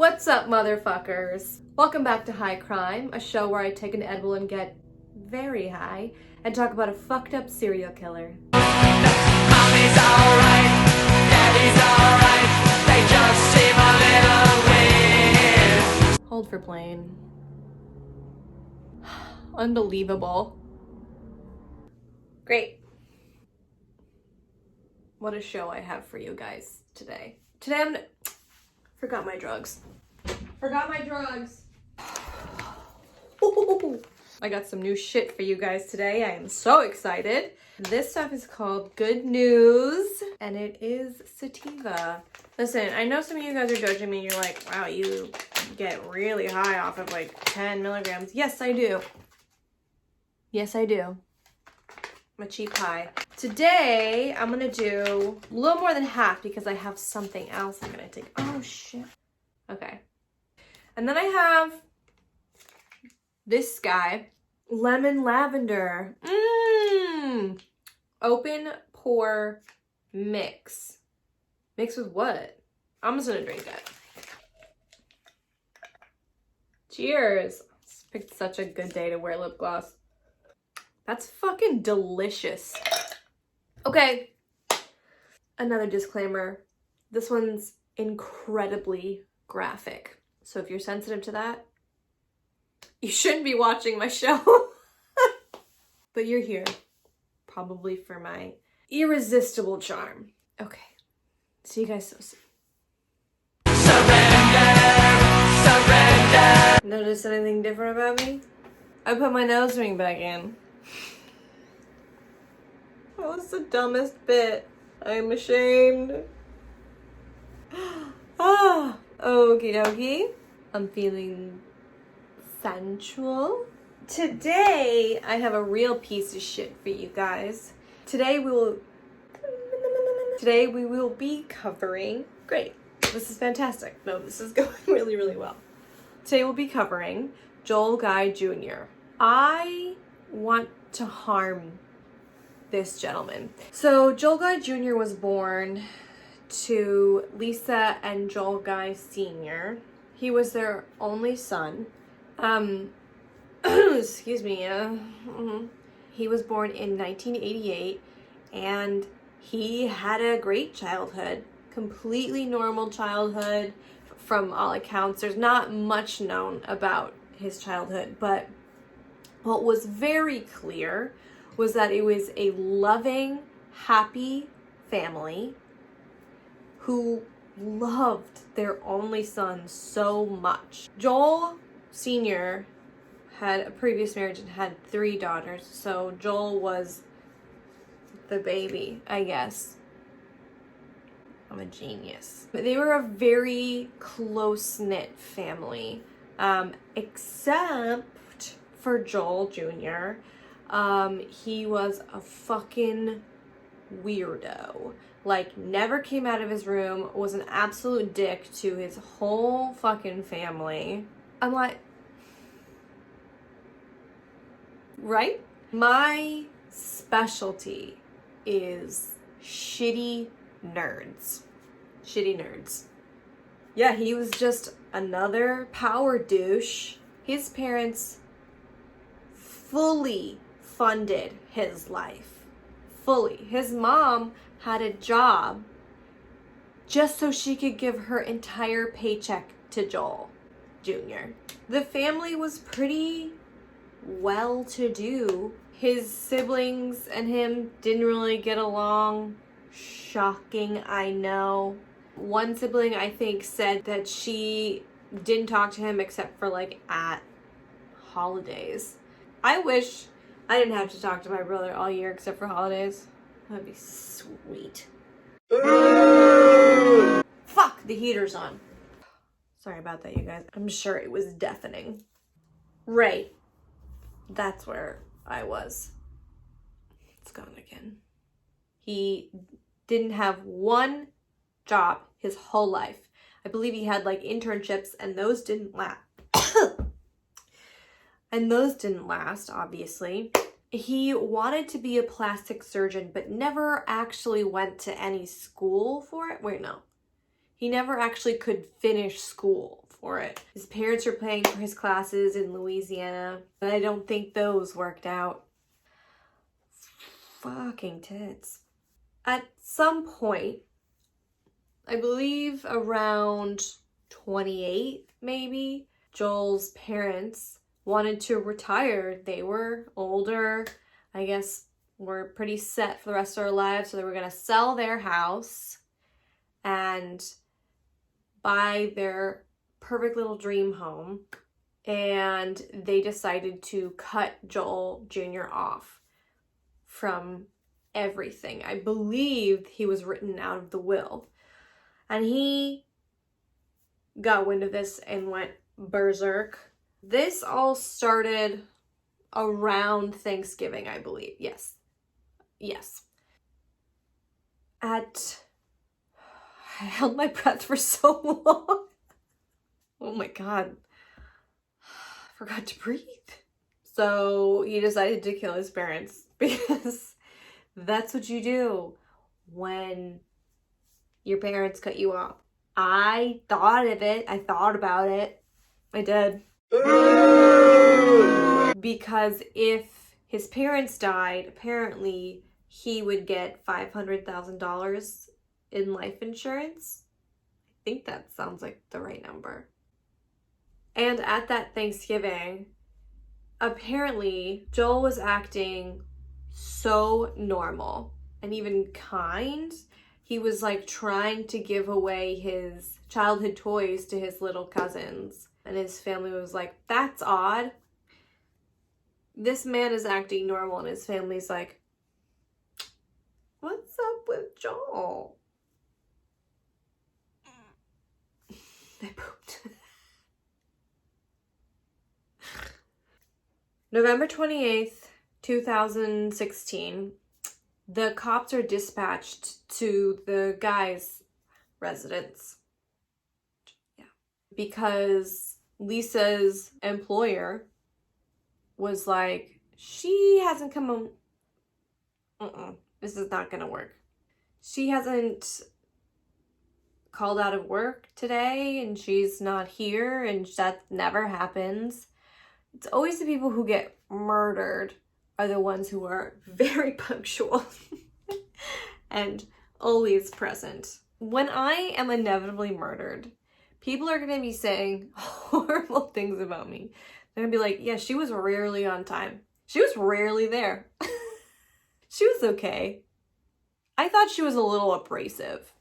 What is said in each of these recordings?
What's up, motherfuckers? Welcome back to High Crime, a show where I take an edible and get very high and talk about a fucked up serial killer. Mommy's alright, daddy's alright, they just seem a little weird. Hold for plane. Unbelievable. Great. What a show I have for you guys today. Today I'm gonna... Forgot my drugs. I got some new shit for you guys today. I am so excited. This stuff is called Good News, and it is sativa. Listen, I know some of you guys are judging me. You're like, wow, you get really high off of like 10 milligrams. Yes, I do. Yes, I do. I'm a cheap high. Today, I'm gonna do a little more than half because I have something else I'm gonna take. Oh, shit. Okay. And then I have this guy, Lemon Lavender. Open pour mix. Mix with what? I'm just gonna drink it. Cheers. Just picked such a good day to wear lip gloss. That's fucking delicious. Okay. Another disclaimer. This one's incredibly graphic. So if you're sensitive to that, you shouldn't be watching my show. But you're here. Probably for my irresistible charm. Okay. See you guys so soon. Surrender. Notice anything different about me? I put my nose ring back in. That was the dumbest bit. I'm ashamed. Ah, okie dokie. I'm feeling sensual. Today, I have a real piece of shit for you guys. Today we will be covering, great, this is fantastic. No, this is going really, really well. Today we'll be covering Joel Guy Jr. I want to harm this gentleman. So Joel Guy Jr. was born to Lisa and Joel Guy Sr. He was their only son. Excuse me. He was born in 1988 and he had a great childhood. Completely normal childhood from all accounts. There's not much known about his childhood, but what was very clear was that it was a loving, happy family who loved their only son so much. Joel Sr. had a previous marriage and had 3 daughters, so Joel was the baby, I guess. I'm a genius. But they were a very close-knit family, except for Joel Jr. He was a fucking weirdo. Like, never came out of his room, was an absolute dick to his whole fucking family. I'm like, right? My specialty is shitty nerds. Shitty nerds. Yeah, he was just another power douche. His parents fully funded his life. Fully. His mom had a job just so she could give her entire paycheck to Joel Jr. The family was pretty well-to-do. His siblings and him didn't really get along. Shocking, I know. One sibling, I think, said that she didn't talk to him except for like at holidays. I wish I didn't have to talk to my brother all year except for holidays. That'd be sweet. Fuck, the heater's on. Sorry about that, you guys. I'm sure it was deafening. Right. That's where I was. It's gone again. He didn't have one job his whole life. I believe he had like internships and those didn't last. And those didn't last, obviously. He wanted to be a plastic surgeon, but never actually went to any school for it. Wait, no. He never actually could finish school for it. His parents were paying for his classes in Louisiana, but I don't think those worked out. Fucking tits. At some point, I believe around 28 maybe, Joel's parents wanted to retire. They were older, I guess were pretty set for the rest of their lives, so they were going to sell their house and buy their perfect little dream home, and they decided to cut Joel Jr. off from everything. I believe he was written out of the will, and he got wind of this and went berserk. This all started around Thanksgiving, I believe. Yes. I held my breath for so long. Oh my God. I forgot to breathe. So he decided to kill his parents because that's what you do when your parents cut you off. I thought of it. I thought about it. I did. Because if his parents died, apparently he would get $500,000 in life insurance. I think that sounds like the right number. And at that Thanksgiving, apparently Joel was acting so normal and even kind. He was like trying to give away his childhood toys to his little cousins. And his family was like, that's odd. This man is acting normal, and his family's like, what's up with Joel? They pooped. November 28th, 2016, the cops are dispatched to the guy's residence. Yeah. Because Lisa's employer was like, she hasn't come home. This is not gonna work. She hasn't called out of work today, and she's not here, and that never happens. It's always the people who get murdered are the ones who are very punctual and always present. When I am inevitably murdered, people are gonna be saying horrible things about me. They're gonna be like, yeah, she was rarely on time. She was rarely there. She was okay. I thought she was a little abrasive.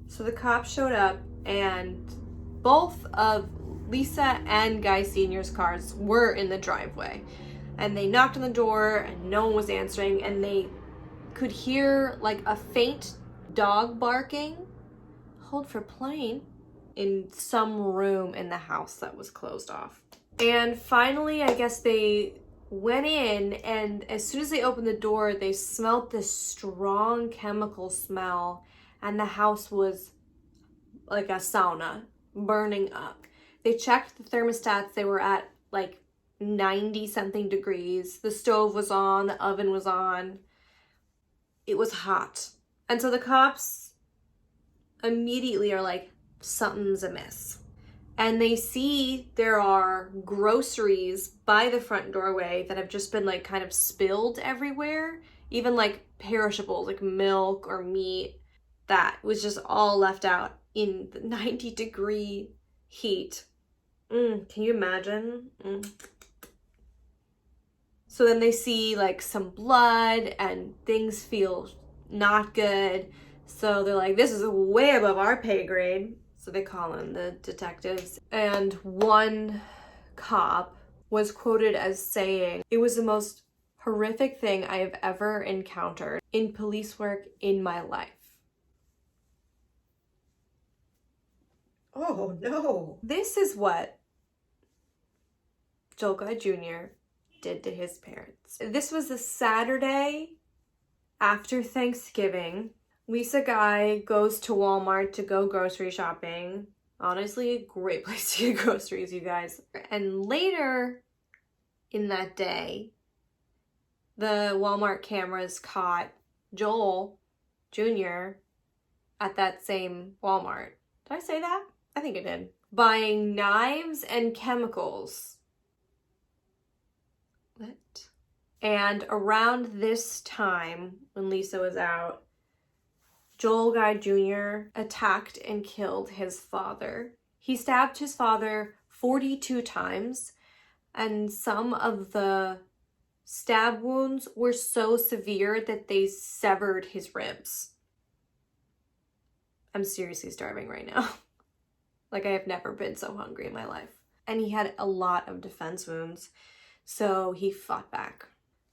So the cops showed up, and both of Lisa and Guy Sr.'s cars were in the driveway. And they knocked on the door, and no one was answering, and they could hear like a faint dog barking, hold for plane, in some room in the house that was closed off. And finally, I guess they went in, and as soon as they opened the door, they smelled this strong chemical smell, and the house was like a sauna, burning up. They checked the thermostats. They were at like 90 something degrees. The stove was on, the oven was on. It was hot. And so the cops immediately are like, something's amiss. And they see there are groceries by the front doorway that have just been like kind of spilled everywhere. Even like perishables, like milk or meat, that was just all left out in the 90-degree heat. Can you imagine? So then they see like some blood, and things feel not good. So they're like, this is way above our pay grade. So they call in the detectives. And one cop was quoted as saying, it was the most horrific thing I have ever encountered in police work in my life. Oh no. This is what Joel Guy Jr. did to his parents. This was a Saturday after Thanksgiving. Lisa Guy goes to Walmart to go grocery shopping. Honestly, a great place to get groceries, you guys. And later in that day, the Walmart cameras caught Joel Jr. at that same Walmart. Did I say that? I think I did. Buying knives and chemicals. What? And around this time, when Lisa was out, Joel Guy Jr. attacked and killed his father. He stabbed his father 42 times, and some of the stab wounds were so severe that they severed his ribs. I'm seriously starving right now. Like, I have never been so hungry in my life. And he had a lot of defense wounds, so he fought back.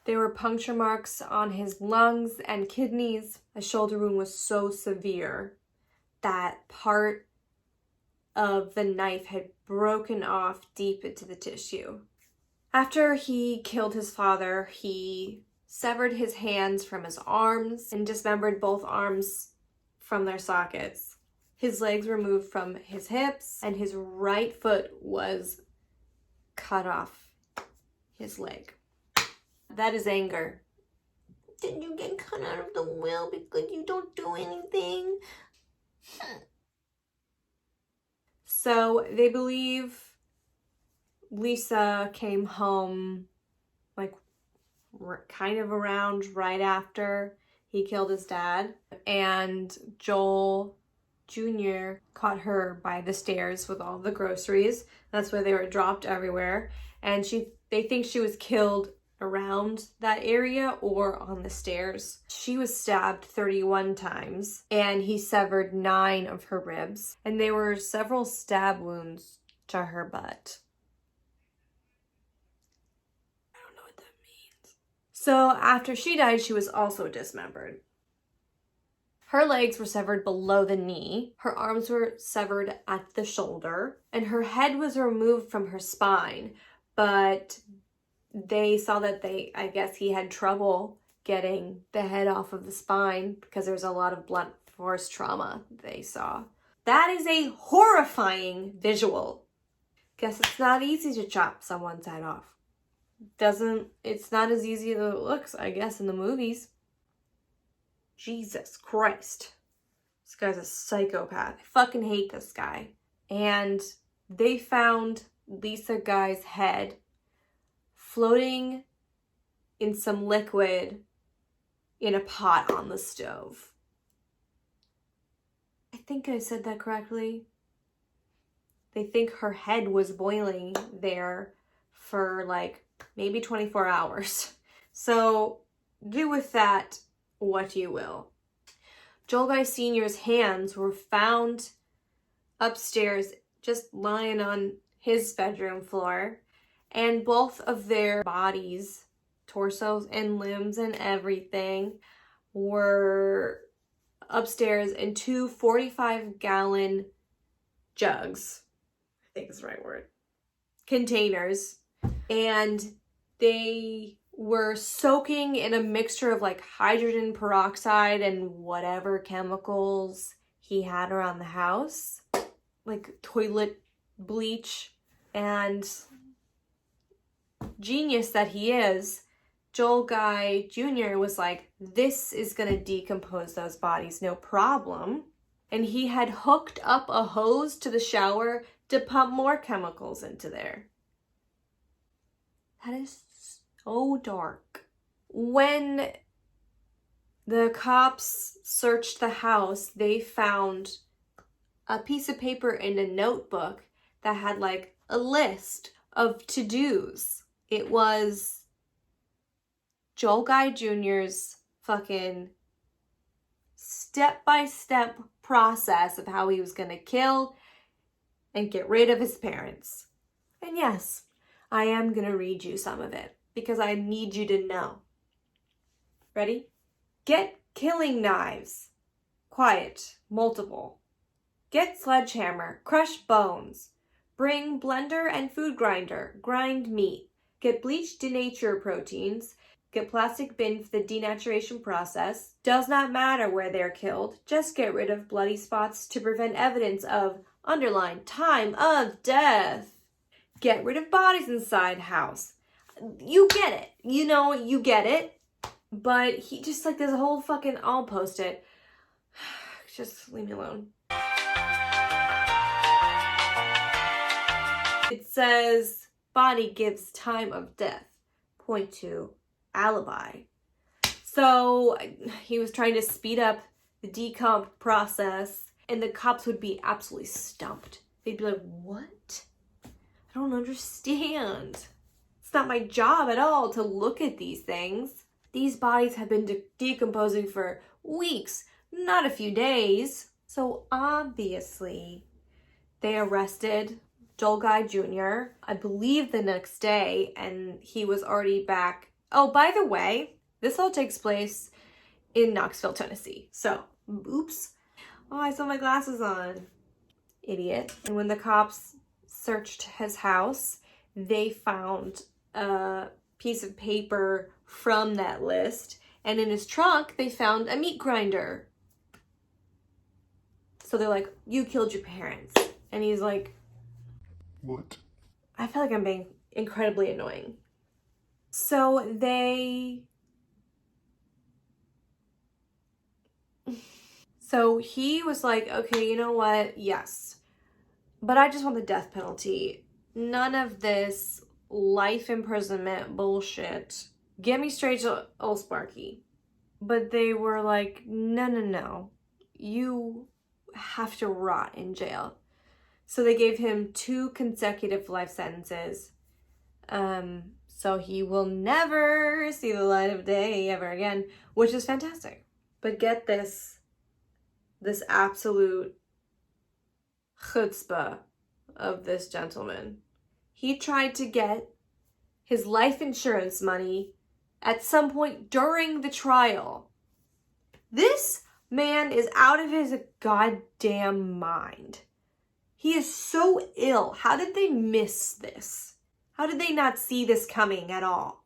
There were puncture marks on his lungs and kidneys. A shoulder wound was so severe that part of the knife had broken off deep into the tissue. After he killed his father, he severed his hands from his arms and dismembered both arms from their sockets. His legs were removed from his hips, and his right foot was cut off his leg. That is anger. Did you get cut out of the will because you don't do anything? So they believe Lisa came home like kind of around right after he killed his dad, and Joel Jr. caught her by the stairs with all the groceries. That's why they were dropped everywhere, and they think she was killed around that area or on the stairs. She was stabbed 31 times, and he severed 9 of her ribs, and there were several stab wounds to her butt. I don't know what that means. So after she died, she was also dismembered. Her legs were severed below the knee, her arms were severed at the shoulder, and her head was removed from her spine, but they saw that I guess he had trouble getting the head off of the spine because there was a lot of blunt force trauma they saw. That is a horrifying visual. Guess it's not easy to chop someone's head off. It's not as easy as it looks, I guess, in the movies. Jesus Christ. This guy's a psychopath. I fucking hate this guy. And they found Lisa Guy's head floating in some liquid in a pot on the stove. I think I said that correctly. They think her head was boiling there for like maybe 24 hours. So do with that what you will. Joel Guy Sr.'s hands were found upstairs, just lying on his bedroom floor, and both of their bodies, torsos and limbs and everything, were upstairs in 2 45-gallon jugs. I think is the right word. Containers. And they were soaking in a mixture of like hydrogen peroxide and whatever chemicals he had around the house, like toilet bleach. And genius that he is, Joel Guy Jr. was like, this is gonna decompose those bodies, no problem. And he had hooked up a hose to the shower to pump more chemicals into there. That is so dark. When the cops searched the house, they found a piece of paper in a notebook that had like a list of to-dos. It was Joel Guy Jr.'s fucking step-by-step process of how he was gonna kill and get rid of his parents. And yes, I am gonna read you some of it because I need you to know. Ready? Get killing knives. Quiet. Multiple. Get sledgehammer. Crush bones. Bring blender and food grinder. Grind meat. Get bleached denatured proteins. Get plastic bin for the denaturation process. Does not matter where they're killed. Just get rid of bloody spots to prevent evidence of, underline, time of death. Get rid of bodies inside house. You get it. You know, you get it. But he just like, there's a whole fucking, I'll post it. Just leave me alone. It says body gives time of death. Point to alibi. So he was trying to speed up the decomp process, and the cops would be absolutely stumped. They'd be like, what? I don't understand. It's not my job at all to look at these things. These bodies have been decomposing for weeks, not a few days. So obviously, they arrested Joel Guy Jr., I believe the next day, and he was already back. Oh, by the way, this all takes place in Knoxville, Tennessee. So, oops. Oh, I saw my glasses on. Idiot. And when the cops searched his house, they found a piece of paper from that list. And in his trunk, they found a meat grinder. So they're like, you killed your parents. And he's like, what? I feel like I'm being incredibly annoying. So he was like, okay, you know what? Yes. But I just want the death penalty. None of this life imprisonment bullshit. Get me straight to old Sparky. But they were like, no. You have to rot in jail. So they gave him 2 consecutive life sentences. So he will never see the light of day ever again, which is fantastic. But get this absolute chutzpah of this gentleman. He tried to get his life insurance money at some point during the trial. This man is out of his goddamn mind. He is so ill. How did they miss this? How did they not see this coming at all?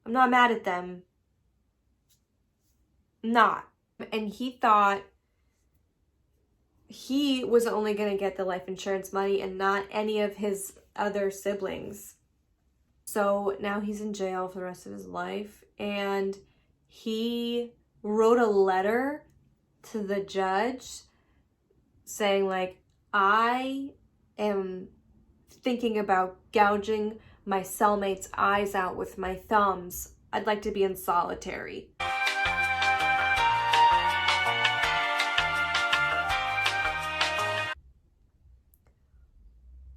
I'm not mad at them. Not. And he thought he was only going to get the life insurance money and not any of his other siblings. So now he's in jail for the rest of his life. And he wrote a letter to the judge saying, like, I am thinking about gouging my cellmate's eyes out with my thumbs. I'd like to be in solitary.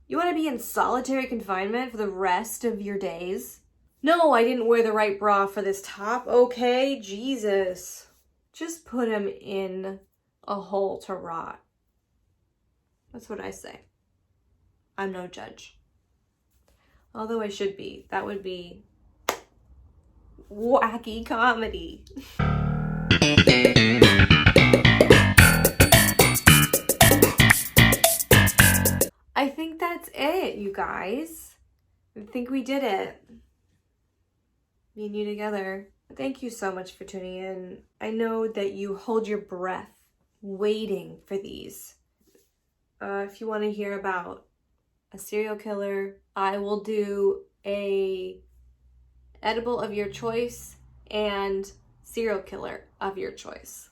You want to be in solitary confinement for the rest of your days? No, I didn't wear the right bra for this top. Okay, Jesus. Just put him in a hole to rot. That's what I say. I'm no judge. Although I should be. That would be wacky comedy. I think that's it, you guys. I think we did it. Me and you together. Thank you so much for tuning in. I know that you hold your breath waiting for these. If you want to hear about a serial killer, I will do a edible of your choice and serial killer of your choice.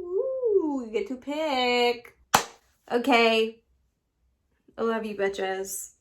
Ooh, you get to pick. Okay. I love you, bitches.